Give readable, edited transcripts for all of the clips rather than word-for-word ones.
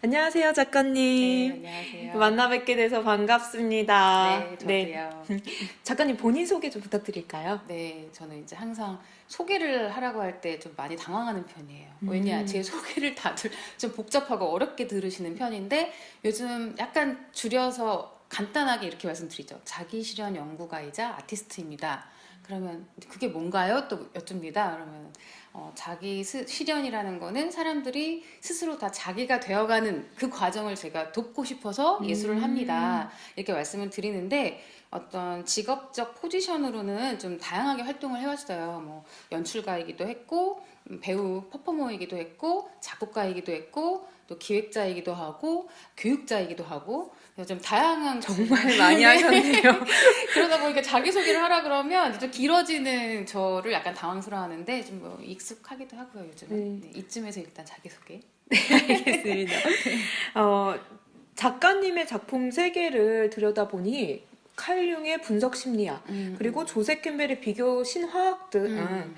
안녕하세요, 네, 작가님. 안녕하세요. 만나 뵙게 돼서 반갑습니다. 네, 네. 저도요. 작가님 본인 소개 좀 부탁드릴까요? 네, 저는 이제 항상 소개를 하라고 할 때 좀 많이 당황하는 편이에요. 왜냐, 제 음, 소개를 다들 좀 복잡하고 어렵게 들으시는 편인데 요즘 약간 줄여서 간단하게 이렇게 말씀드리죠. 자기 실현 연구가이자 아티스트입니다. 그러면 그게 뭔가요? 또 여쭙니다. 그러면 자기 실현이라는 거는 사람들이 스스로 다 자기가 되어가는 그 과정을 제가 돕고 싶어서 예술을 합니다. 음, 이렇게 말씀을 드리는데 어떤 직업적 포지션으로는 좀 다양하게 활동을 해왔어요. 뭐 연출가이기도 했고 배우 퍼포머이기도 했고 작곡가이기도 했고 또 기획자이기도 하고 교육자이기도 하고 그래서 좀 다양한 정말 많이 네. 하셨네요. 그러다 보니까 자기소개를 하라 그러면 이제 좀 길어지는 저를 약간 당황스러워하는데 좀 뭐 익숙하기도 하고요 요즘은. 네, 네, 이쯤에서 일단 자기소개. 알겠습니다. 어, 작가님의 작품 세 개를 들여다보니 칼 융의 분석 심리학, 음, 그리고 음, 조셉 캠벨의 비교 신화학 등 음.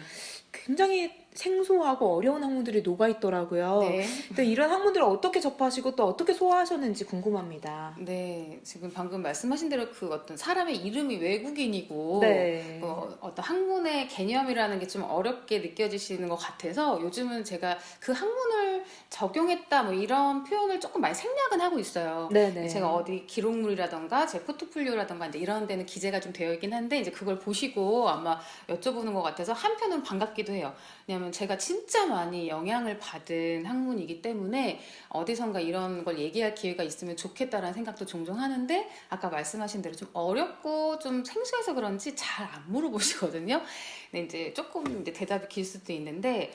굉장히 생소하고 어려운 학문들이 녹아있더라고요. 네. 근데 이런 학문들을 어떻게 접하시고 또 어떻게 소화하셨는지 궁금합니다. 네, 지금 방금 말씀하신 대로 그 어떤 사람의 이름이 외국인이고, 네. 어떤 학문의 개념이라는 게 좀 어렵게 느껴지시는 것 같아서 요즘은 제가 그 학문을 적용했다 뭐 이런 표현을 조금 많이 생략은 하고 있어요. 제가 네네. 어디 기록물이라던가 제 포트폴리오라던가 이제 이런 데는 기재가 좀 되어 있긴 한데 이제 그걸 보시고 아마 여쭤보는 것 같아서 한편으로 반갑기도 해요. 왜냐하면 제가 진짜 많이 영향을 받은 학문이기 때문에 어디선가 이런 걸 얘기할 기회가 있으면 좋겠다라는 생각도 종종 하는데 아까 말씀하신 대로 좀 어렵고 좀 생소해서 그런지 잘 안 물어보시거든요. 근데 이제 조금 이제 대답이 길 수도 있는데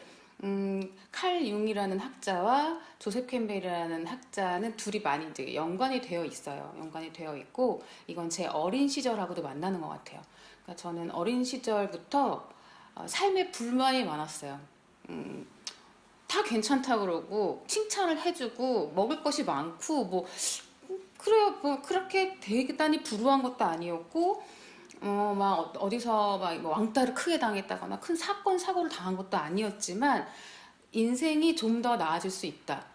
칼 융이라는 학자와 조셉 캠벨이라는 학자는 둘이 많이 이제 연관이 되어 있어요. 연관이 되어 있고 이건 제 어린 시절하고도 만나는 것 같아요. 그러니까 저는 어린 시절부터 삶에 불만이 많았어요. 음, 다 괜찮다 그러고 칭찬을 해주고 먹을 것이 많고 뭐 그래요 뭐 그렇게 대단히 불우한 것도 아니었고 막 어디서 막뭐 왕따를 크게 당했다거나 큰 사건 사고를 당한 것도 아니었지만 인생이 좀 더 나아질 수 있다.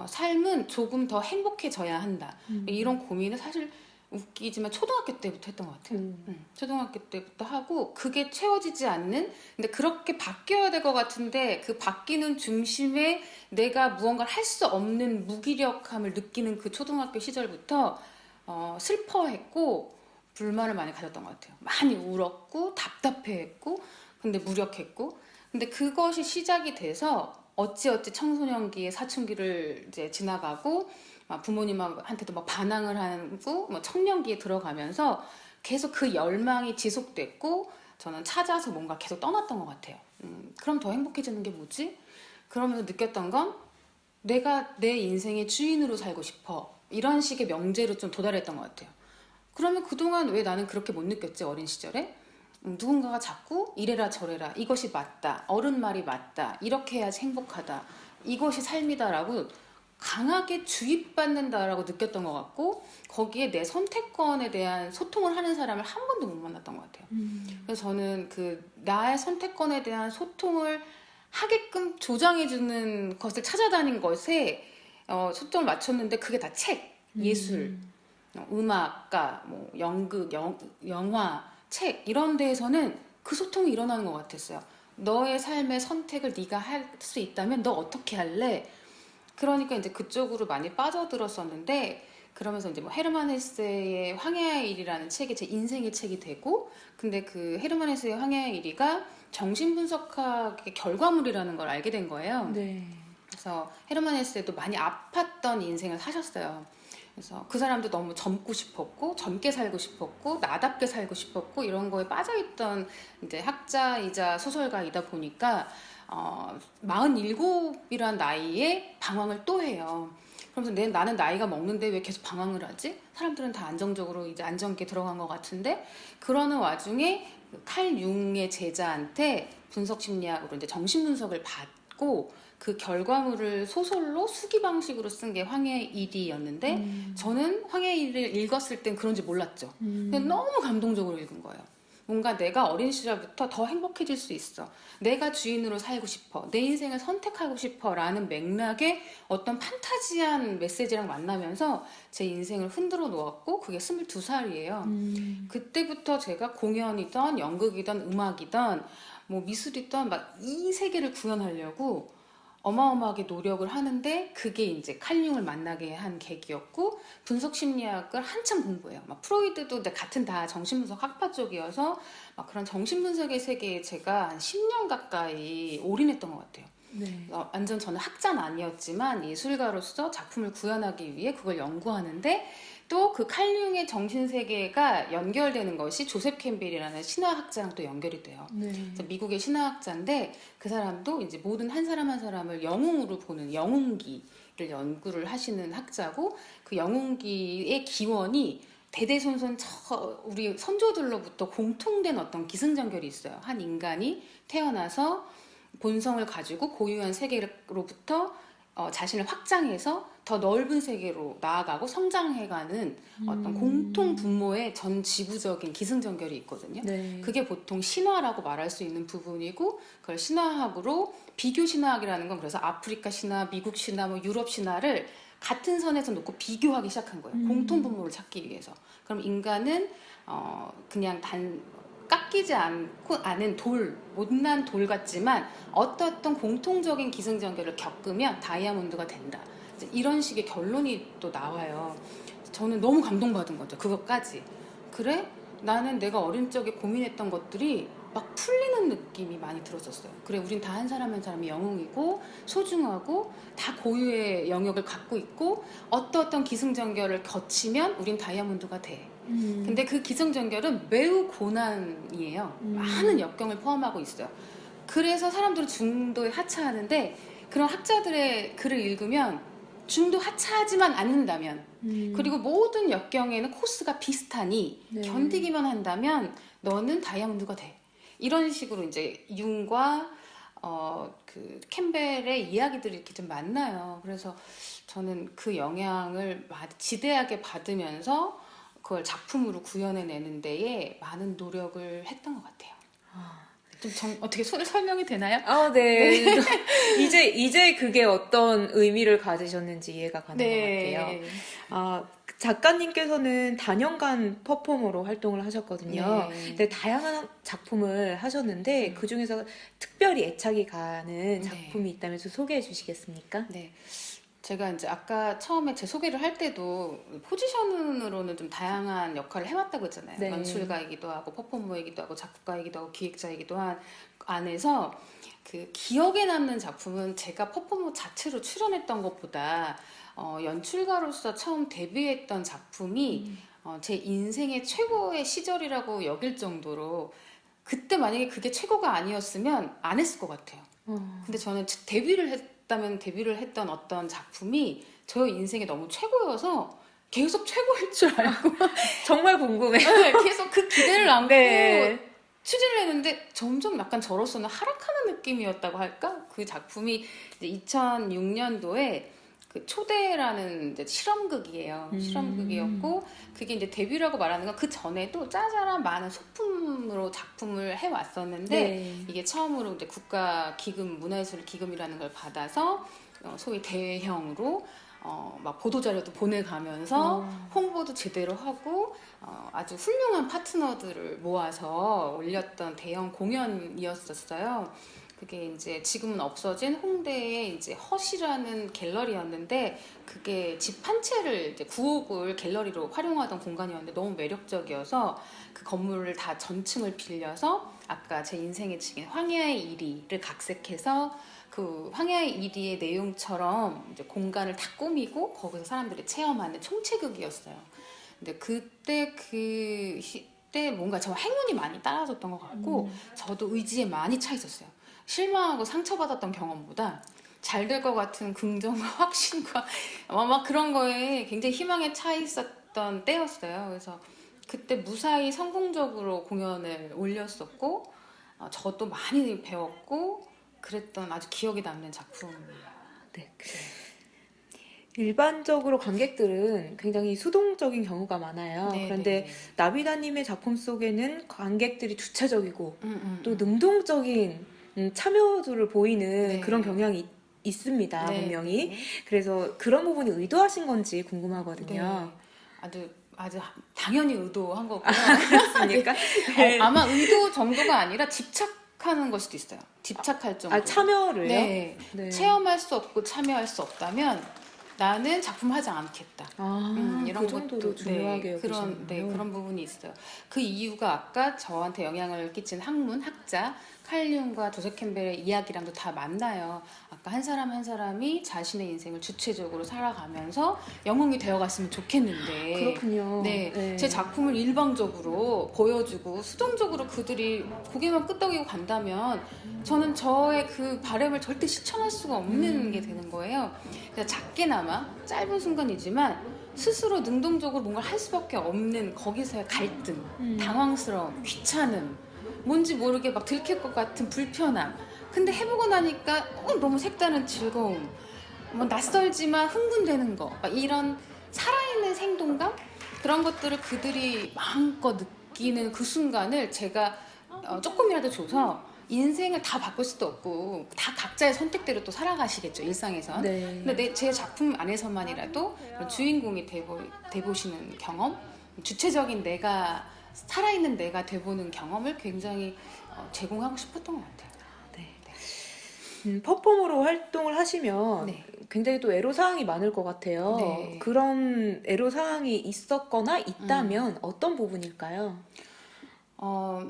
삶은 조금 더 행복해져야 한다. 이런 고민을 사실 웃기지만 초등학교 때부터 했던 것 같아요. 초등학교 때부터 하고 그게 채워지지 않는 근데 그렇게 바뀌어야 될 것 같은데 그 바뀌는 중심에 내가 무언가를 할 수 없는 무기력함을 느끼는 그 초등학교 시절부터 슬퍼했고 불만을 많이 가졌던 것 같아요. 많이 울었고 답답해했고 근데 무력했고 근데 그것이 시작이 돼서 어찌어찌 청소년기에 사춘기를 이제 지나가고 부모님한테도 막 반항을 하고 뭐 청년기에 들어가면서 계속 그 열망이 지속됐고 저는 찾아서 뭔가 계속 떠났던 것 같아요. 그럼 더 행복해지는 게 뭐지? 그러면서 느꼈던 건 내가 내 인생의 주인으로 살고 싶어. 이런 식의 명제로 좀 도달했던 것 같아요. 그러면 그동안 왜 나는 그렇게 못 느꼈지, 어린 시절에? 누군가가 자꾸 이래라 저래라, 이것이 맞다, 어른 말이 맞다, 이렇게 해야지 행복하다, 이것이 삶이다라고 강하게 주입받는다라고 느꼈던 것 같고, 거기에 내 선택권에 대한 소통을 하는 사람을 한 번도 못 만났던 것 같아요. 그래서 저는 그 나의 선택권에 대한 소통을 하게끔 조장해주는 것을 찾아다닌 것에 초점을 맞췄는데 그게 다 책, 예술, 음, 음악가, 뭐 연극, 영화, 책 이런 데에서는 그 소통이 일어나는 것 같았어요. 너의 삶의 선택을 네가 할 수 있다면 너 어떻게 할래? 그러니까 이제 그쪽으로 많이 빠져들었었는데 그러면서 이제 뭐 헤르만 헤세의 황야의 일이라는 책이 제 인생의 책이 되고 근데 그 헤르만 헤세의 황야의 일이가 정신분석학의 결과물이라는 걸 알게 된 거예요. 네. 그래서 헤르만 헤세도 많이 아팠던 인생을 사셨어요. 그래서 그 사람도 너무 젊고 싶었고 젊게 살고 싶었고 나답게 살고 싶었고 이런 거에 빠져있던 이제 학자이자 소설가이다 보니까 47이란 나이에 방황을 또 해요. 그러면서 나는 나이가 먹는데 왜 계속 방황을 하지? 사람들은 다 안정적으로 이제 안정기에 들어간 것 같은데 그러는 와중에 칼 융의 제자한테 분석 심리학으로 이제 정신 분석을 받고 그 결과물을 소설로 수기 방식으로 쓴 게 황해의 일이었는데 음, 저는 황해의 일을 읽었을 땐 그런지 몰랐죠. 근데 음, 너무 감동적으로 읽은 거예요. 뭔가 내가 어린 시절부터 더 행복해질 수 있어. 내가 주인으로 살고 싶어. 내 인생을 선택하고 싶어. 라는 맥락의 어떤 판타지한 메시지랑 만나면서 제 인생을 흔들어 놓았고, 그게 22살이에요. 그때부터 제가 공연이든 연극이든 음악이든 뭐 미술이든 막 이 세계를 구현하려고 어마어마하게 노력을 하는데, 그게 이제 칼융을 만나게 한 계기였고, 분석 심리학을 한참 공부해요. 막 프로이드도 같은 다 정신분석 학파 쪽이어서 막 그런 정신분석의 세계에 제가 한 10년 가까이 올인했던 것 같아요. 네. 완전 저는 학자는 아니었지만 예술가로서 작품을 구현하기 위해 그걸 연구하는데, 또 그 칼융의 정신세계가 연결되는 것이 조셉 캠벨이라는 신화학자랑 또 연결이 돼요. 네. 그래서 미국의 신화학자인데, 그 사람도 이제 모든 한 사람 한 사람을 영웅으로 보는 영웅기를 연구를 하시는 학자고, 그 영웅기의 기원이 대대손손 우리 선조들로부터 공통된 어떤 기승전결이 있어요. 한 인간이 태어나서 본성을 가지고 고유한 세계로부터 자신을 확장해서 더 넓은 세계로 나아가고 성장해가는 어떤 공통 분모의 전 지구적인 기승전결이 있거든요. 네. 그게 보통 신화라고 말할 수 있는 부분이고, 그걸 신화학으로 비교 신화학이라는 건, 그래서 아프리카 신화, 미국 신화, 뭐 유럽 신화를 같은 선에서 놓고 비교하기 시작한 거예요. 공통 분모를 찾기 위해서. 그럼 인간은 그냥 깎이지 않은 못난 돌 같지만 어떤 공통적인 기승전결을 겪으면 다이아몬드가 된다. 이제 이런 식의 결론이 또 나와요. 저는 너무 감동받은 거죠. 그것까지. 그래? 나는 내가 어린 적에 고민했던 것들이 막 풀리는 느낌이 많이 들었었어요. 그래, 우린 다 한 사람 한 사람이 영웅이고 소중하고 다 고유의 영역을 갖고 있고, 어떤 기승전결을 거치면 우린 다이아몬드가 돼. 근데 그 기승전결은 매우 고난이에요. 많은 역경을 포함하고 있어요. 그래서 사람들은 중도에 하차하는데, 그런 학자들의 글을 읽으면 중도 하차하지만 않는다면, 그리고 모든 역경에는 코스가 비슷하니 네. 견디기만 한다면 너는 다이아몬드가 돼. 이런 식으로 이제 융과 그 캠벨의 이야기들이 이렇게 좀 만나요. 그래서 저는 그 영향을 지대하게 받으면서 그걸 작품으로 구현해내는 데에 많은 노력을 했던 것 같아요. 좀 어떻게 설명이 되나요? 아, 네. 이제 그게 어떤 의미를 가지셨는지 이해가 가는 네. 것 같아요. 아, 작가님께서는 다년간 퍼포머로 활동을 하셨거든요. 네. 근데 다양한 작품을 하셨는데 그 중에서 특별히 애착이 가는 작품이 있다면서 소개해 주시겠습니까? 네. 제가 이제 아까 처음에 제 소개를 할 때도 포지션으로는 좀 다양한 역할을 해왔다고 했잖아요. 네. 연출가이기도 하고 퍼포머이기도 하고 작곡가이기도 하고 기획자이기도 한 안에서, 그 기억에 남는 작품은 제가 퍼포머 자체로 출연했던 것보다 연출가로서 처음 데뷔했던 작품이 제 인생의 최고의 시절이라고 여길 정도로, 그때 만약에 그게 최고가 아니었으면 안 했을 것 같아요. 근데 저는 데뷔를 했던 어떤 작품이 저 인생에 너무 최고여서 계속 최고일 줄 알고 정말 궁금해요. 네, 계속 그 기대를 안고 네. 추진을 했는데, 점점 약간 저로서는 하락하는 느낌이었다고 할까? 그 작품이 이제 2006년도에 그 초대라는 이제 실험극이에요. 실험극이었고, 그게 이제 데뷔라고 말하는 건 그 전에도 짜잘한 많은 소품으로 작품을 해왔었는데, 네. 이게 처음으로 이제 국가 기금, 문화예술 기금이라는 걸 받아서 소위 대형으로 막 보도자료도 보내가면서 홍보도 제대로 하고 아주 훌륭한 파트너들을 모아서 올렸던 대형 공연이었었어요. 그게 이제 지금은 없어진 홍대의 이제 헛이라는 갤러리였는데, 그게 집 한 채를 이제 9억을 갤러리로 활용하던 공간이었는데 너무 매력적이어서 그 건물을 다 전층을 빌려서 아까 제 인생의 책인 황야의 1위를 각색해서 그 황야의 1위의 내용처럼 이제 공간을 다 꾸미고 거기서 사람들이 체험하는 총체극이었어요. 근데 그때 그때 뭔가 저 행운이 많이 따라줬던 것 같고, 저도 의지에 많이 차 있었어요. 실망하고 상처받았던 경험보다 잘 될 것 같은 긍정과 확신과 막 그런 거에 굉장히 희망에 차 있었던 때였어요. 그래서 그때 무사히 성공적으로 공연을 올렸었고, 저도 많이 배웠고 그랬던 아주 기억에 남는 작품. 네. 일반적으로 관객들은 굉장히 수동적인 경우가 많아요. 네, 그런데 네. 나비다님의 작품 속에는 관객들이 주체적이고 또 음. 능동적인 참여도를 보이는 그런 네. 경향이 있습니다, 네, 분명히. 네. 그래서 그런 부분이 의도하신 건지 네. 궁금하거든요. 아주 당연히 의도한 거고요. 네. 그렇습니까? 네. 아마 의도 정도가 아니라 집착하는 걸 수도 있어요. 집착할 아, 정도로. 참여를요? 네. 네. 체험할 수 없고 참여할 수 없다면 나는 작품 하지 않겠다. 아, 이런 그 정도로 것도, 네, 중요하게 여기시는군요. 그런 부분이 있어요. 그 이유가 아까 저한테 영향을 끼친 학문, 학자, 칼 융과 조셉 캠벨의 이야기랑도 다 맞나요. 아까 한 사람 한 사람이 자신의 인생을 주체적으로 살아가면서 영웅이 되어갔으면 좋겠는데, 그렇군요. 네, 네. 제 작품을 일방적으로 보여주고 수동적으로 그들이 고개만 끄덕이고 간다면 저는 저의 그 바람을 절대 실천할 수가 없는 게 되는 거예요. 그래서 작게나마 짧은 순간이지만 스스로 능동적으로 뭔가를 할 수밖에 없는 거기서의 갈등, 당황스러움, 귀찮음, 뭔지 모르게 막 들킬 것 같은 불편함. 근데 해보고 나니까 너무 색다른 즐거움, 뭐 낯설지만 흥분되는 거, 막 이런 살아있는 생동감, 그런 것들을 그들이 마음껏 느끼는 그 순간을 제가 조금이라도 줘서 인생을 다 바꿀 수도 없고 다 각자의 선택대로 또 살아가시겠죠, 일상에선. 네. 근데 제 작품 안에서만이라도 그런 주인공이 돼보시는 경험, 주체적인 내가, 살아있는 내가 돼보는 경험을 굉장히 제공하고 싶었던 것 같아요. 네. 퍼포머로 활동을 하시면 네. 굉장히 또 애로사항이 많을 것 같아요. 네. 그런 애로사항이 있었거나 있다면 어떤 부분일까요?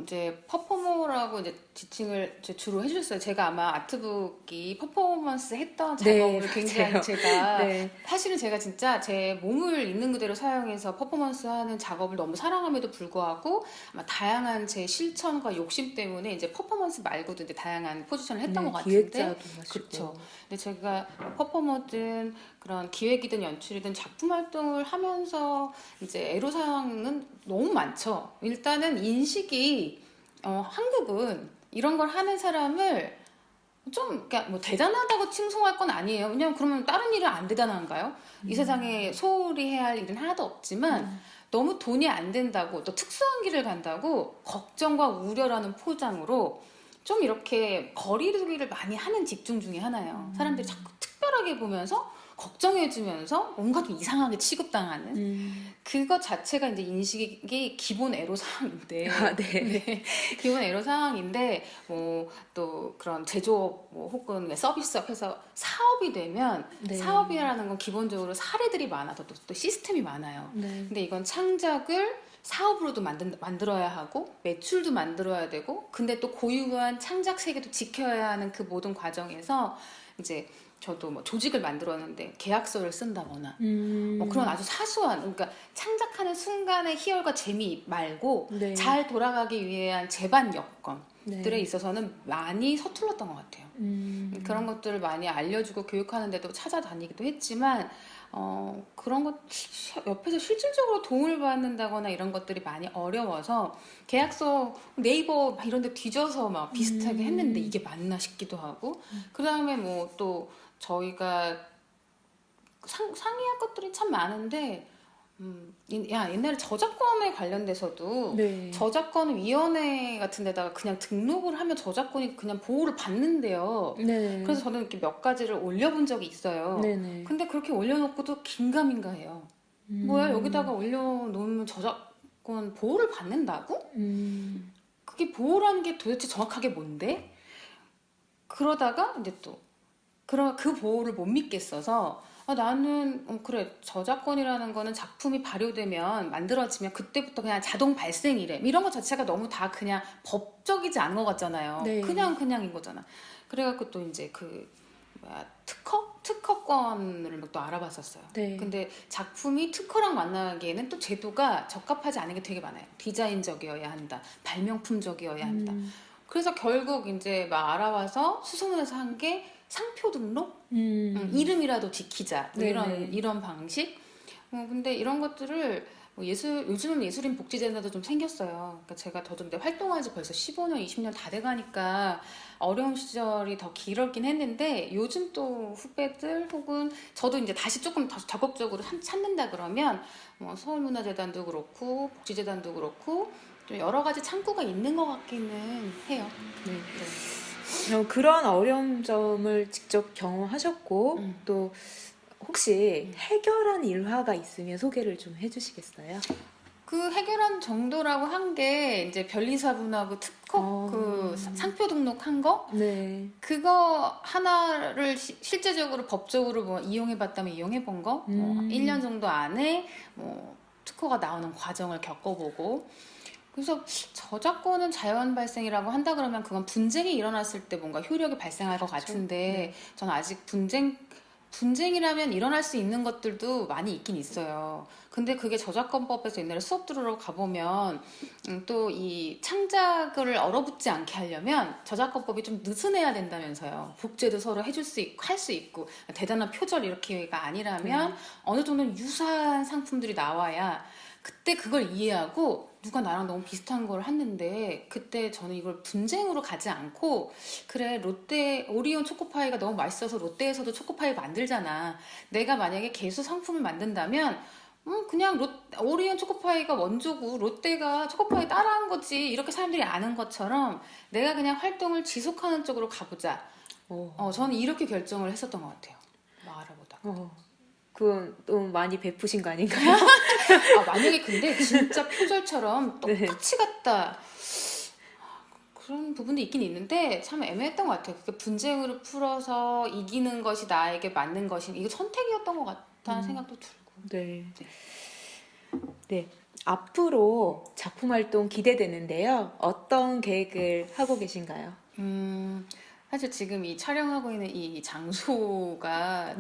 이제 퍼포머라고 이제 지칭을 이제 주로 해주셨어요. 제가 아마 아트북이 퍼포먼스 했던 작업을 네, 굉장히 맞아요. 제가 네. 사실은 제가 진짜 제 몸을 있는 그대로 사용해서 퍼포먼스 하는 작업을 너무 사랑함에도 불구하고 아마 다양한 제 실천과 욕심 때문에 이제 퍼포먼스 말고도 이제 다양한 포지션을 했던 네, 것 같은데, 기획자도 하시고. 그렇죠. 근데 제가 퍼포머든 그런 기획이든 연출이든 작품 활동을 하면서 이제 애로사항은 너무 많죠. 일단은 인식이 한국은 이런 걸 하는 사람을 좀 그러니까 뭐 대단하다고 칭송할 건 아니에요. 왜냐면 그러면 다른 일은 안 대단한가요? 이 세상에 소홀히 해야 할 일은 하나도 없지만 너무 돈이 안 된다고 또 특수한 길을 간다고 걱정과 우려라는 포장으로 좀 이렇게 거리두기를 많이 하는 직종 중에 하나예요. 사람들이 자꾸 특별하게 보면서 걱정해주면서 뭔가 좀 이상하게 취급당하는 그것 자체가 이제 인식이 기본 애로사항인데, 아, 네. 네, 기본 애로사항인데 뭐 또 그런 제조업 뭐 혹은 서비스업해서 사업이 되면 네. 사업이라는 건 기본적으로 사례들이 많아서 또 시스템이 많아요. 네. 근데 이건 창작을 사업으로도 만들어야 하고 매출도 만들어야 되고 근데 또 고유한 창작 세계도 지켜야 하는 그 모든 과정에서 이제 저도 뭐 조직을 만들었는데 계약서를 쓴다거나 뭐 그런 아주 사소한, 그러니까 창작하는 순간의 희열과 재미 말고 네. 잘 돌아가기 위한 제반 여건들에 네. 있어서는 많이 서툴렀던 것 같아요. 그런 것들을 많이 알려주고 교육하는 데도 찾아다니기도 했지만 그런 것 옆에서 실질적으로 도움을 받는다거나 이런 것들이 많이 어려워서 계약서 네이버 막 이런 데 뒤져서 막 비슷하게 했는데 이게 맞나 싶기도 하고 그 다음에 뭐 또 저희가 상의할 것들이 참 많은데 옛날에 저작권에 관련돼서도 네. 저작권위원회 같은 데다가 그냥 등록을 하면 저작권이 그냥 보호를 받는데요. 네. 그래서 저는 이렇게 몇 가지를 올려본 적이 있어요. 네네. 근데 그렇게 올려놓고도 긴가민가 해요. 뭐야, 여기다가 올려놓으면 저작권 보호를 받는다고? 그게 보호라는 게 도대체 정확하게 뭔데? 그러다가 이제 또 그 보호를 못 믿겠어서 나는 그래, 저작권이라는 거는 작품이 발효되면 만들어지면 그때부터 그냥 자동 발생이래, 이런 것 자체가 너무 다 그냥 법적이지 않은 것 같잖아요. 네. 그냥인 거잖아. 그래갖고 또 이제 특허권을 또 알아봤었어요. 네. 근데 작품이 특허랑 만나기에는 또 제도가 적합하지 않은 게 되게 많아요. 디자인적이어야 한다, 발명품적이어야 한다. 그래서 결국 이제 막 알아봐서 수소문해서 한 게 상표 등록? 이름이라도 지키자. 뭐 네네. 이런 방식? 근데 이런 것들을 요즘은 예술인 복지제도도 좀 생겼어요. 그러니까 제가 더좀 활동한 지 벌써 15년, 20년 다 돼가니까 어려운 시절이 더 길었긴 했는데 요즘 또 후배들 혹은 저도 이제 다시 조금 더 적극적으로 찾는다 그러면 뭐 서울문화재단도 그렇고 복지재단도 그렇고 좀 여러 가지 창구가 있는 것 같기는 해요. 네. 네. 그런 어려운 점을 직접 경험하셨고 또 혹시 해결한 일화가 있으면 소개를 좀 해주시겠어요? 그 해결한 정도라고 한 게 이제 변리사분하고 특허 그 상표 등록한 거 네. 그거 하나를 실제적으로 법적으로 뭐 이용해봤다면 이용해본 거, 뭐 1년 정도 안에 뭐 특허가 나오는 과정을 겪어보고, 그래서 저작권은 자연 발생이라고 한다 그러면 그건 분쟁이 일어났을 때 뭔가 효력이 발생할 것 같은데, 네. 저는 아직 분쟁이라면 일어날 수 있는 것들도 많이 있긴 있어요. 근데 그게 저작권법에서 옛날에 수업 들으러 가보면 또 이 창작을 얼어붙지 않게 하려면 저작권법이 좀 느슨해야 된다면서요. 복제도 서로 해줄 수 있고 할 수 있고 대단한 표절 이렇게가 아니라면 어느 정도는 유사한 상품들이 나와야 그때 그걸 이해하고 누가 나랑 너무 비슷한 걸 했는데 그때 저는 이걸 분쟁으로 가지 않고 그래 롯데 오리온 초코파이가 너무 맛있어서 롯데에서도 초코파이 만들잖아. 내가 만약에 개수 상품을 만든다면 그냥 오리온 초코파이가 원조고 롯데가 초코파이 따라한 거지 이렇게 사람들이 아는 것처럼 내가 그냥 활동을 지속하는 쪽으로 가보자. 저는 이렇게 결정을 했었던 것 같아요. 알아보다가. 그건 너무 많이 베푸신 거 아닌가요? 만약에 근데 진짜 표절처럼 똑같이 갔다 그런 부분도 있긴 있는데 참 애매했던 것 같아요. 그게 분쟁으로 풀어서 이기는 것이 나에게 맞는 것인 이게 선택이었던 것 같다는 생각도 들고. 네. 네. 앞으로 작품 활동 기대되는데요. 어떤 계획을 하고 계신가요? 사실 지금 이 촬영하고 있는 이 장소가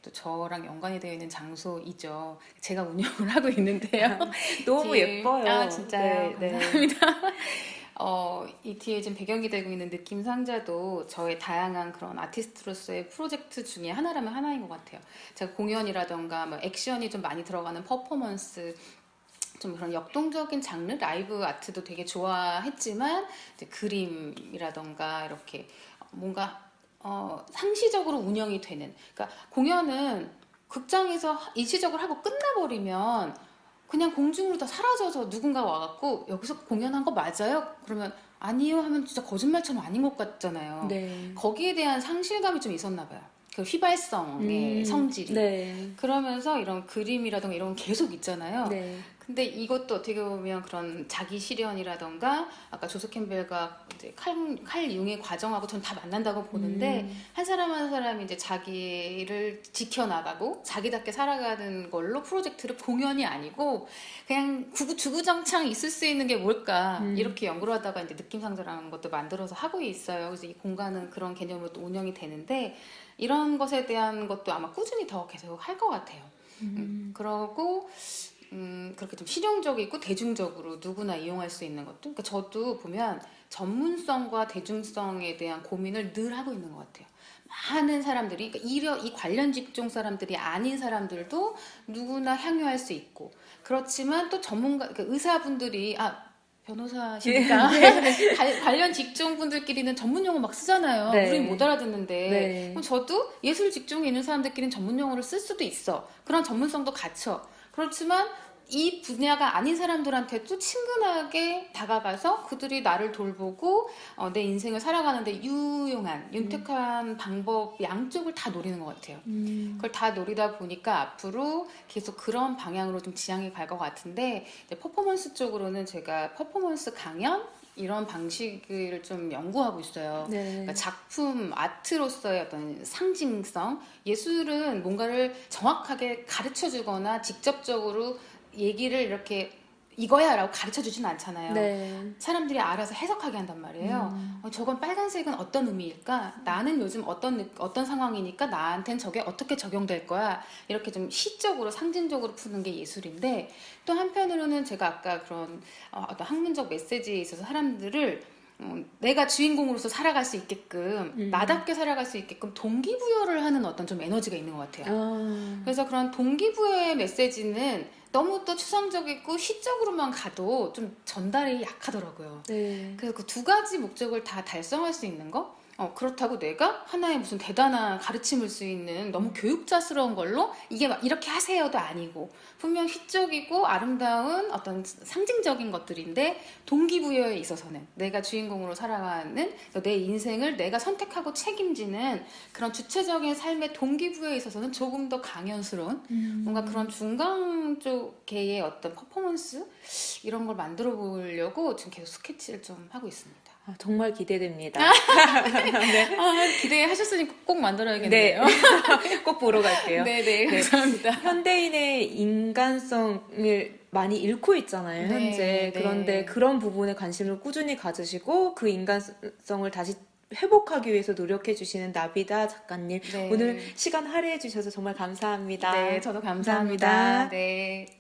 또 저랑 연관이 되어 있는 장소이죠. 제가 운영을 하고 있는데요. 너무 예뻐요. 진짜요? 감사합니다. 이 뒤에 지금 배경이 되고 있는 느낌 상자도 저의 다양한 그런 아티스트로서의 프로젝트 중에 하나라면 하나인 것 같아요. 제가 공연이라던가 뭐 액션이 좀 많이 들어가는 퍼포먼스 좀 그런 역동적인 장르 라이브 아트도 되게 좋아했지만 이제 그림이라던가 이렇게 뭔가 상시적으로 운영이 되는 그러니까 공연은 극장에서 일시적으로 하고 끝나버리면 그냥 공중으로 다 사라져서 누군가 와갖고 여기서 공연한 거 맞아요? 그러면 아니요 하면 진짜 거짓말처럼 아닌 것 같잖아요. 네. 거기에 대한 상실감이 좀 있었나 봐요. 그 휘발성의 성질이. 그러면서 이런 그림이라던가 이런 건 계속 있잖아요. 근데 이것도 어떻게 보면 그런 자기 실현이라던가 아까 조셉 캠벨과 이제 칼융의 과정하고 전 다 만난다고 보는데 한 사람 한 사람이 이제 자기를 지켜나가고 자기답게 살아가는 걸로 프로젝트를 공연이 아니고 그냥 주구장창 있을 수 있는 게 뭘까 이렇게 연구를 하다가 이제 느낌상자라는 것도 만들어서 하고 있어요. 그래서 이 공간은 그런 개념으로 또 운영이 되는데 이런 것에 대한 것도 아마 꾸준히 더 계속 할 것 같아요. 그러고 그렇게 좀 실용적이고 대중적으로 누구나 이용할 수 있는 것도 그러니까 저도 보면 전문성과 대중성에 대한 고민을 늘 하고 있는 것 같아요. 많은 사람들이 그러니까 이 관련 직종 사람들이 아닌 사람들도 누구나 향유할 수 있고 그렇지만 또 전문가 그러니까 의사분들이 변호사시니까 관련 직종분들끼리는 전문 용어 막 쓰잖아요. 우린 못 알아듣는데 그럼 저도 예술 직종에 있는 사람들끼리는 전문 용어를 쓸 수도 있어. 그런 전문성도 갖춰. 그렇지만 이 분야가 아닌 사람들한테도 친근하게 다가가서 그들이 나를 돌보고 내 인생을 살아가는데 유용한 윤택한 방법 양쪽을 다 노리는 것 같아요. 그걸 다 노리다 보니까 앞으로 계속 그런 방향으로 좀 지향이 갈 것 같은데 퍼포먼스 쪽으로는 제가 퍼포먼스 강연 이런 방식을 좀 연구하고 있어요. 그러니까 작품 아트로서의 어떤 상징성, 예술은 뭔가를 정확하게 가르쳐 주거나 직접적으로 얘기를 이렇게 이거야 라고 가르쳐 주진 않잖아요. 사람들이 알아서 해석하게 한단 말이에요. 저건 빨간색은 어떤 의미일까? 나는 요즘 어떤 상황이니까 나한텐 저게 어떻게 적용될 거야? 이렇게 좀 시적으로 상징적으로 푸는 게 예술인데 또 한편으로는 제가 아까 그런 어떤 학문적 메시지에 있어서 사람들을 내가 주인공으로서 살아갈 수 있게끔 나답게 살아갈 수 있게끔 동기부여를 하는 어떤 좀 에너지가 있는 것 같아요. 그래서 그런 동기부여의 메시지는 너무 또 추상적이고 시적으로만 가도 좀 전달이 약하더라고요. 네. 그래서 그 두 가지 목적을 다 달성할 수 있는 거? 그렇다고 내가 하나의 무슨 대단한 가르침을 수 있는 너무 교육자스러운 걸로 이게 막 이렇게 하세요도 아니고 분명 시적이고 아름다운 어떤 상징적인 것들인데 동기부여에 있어서는 내가 주인공으로 살아가는 내 인생을 내가 선택하고 책임지는 그런 주체적인 삶의 동기부여에 있어서는 조금 더 강연스러운 뭔가 그런 중간 쪽의 어떤 퍼포먼스 이런 걸 만들어 보려고 지금 계속 스케치를 좀 하고 있습니다. 정말 기대됩니다. 네. 기대하셨으니까 꼭 만들어야겠네요. 네. 꼭 보러 갈게요. 네네, 감사합니다. 현대인의 인간성을 많이 잃고 있잖아요, 네, 현재. 네. 그런데 그런 부분에 관심을 꾸준히 가지시고 그 인간성을 다시 회복하기 위해서 노력해 주시는 나비다 작가님. 네. 오늘 시간 할애해 주셔서 정말 감사합니다. 네, 저도 감사합니다. 감사합니다. 네.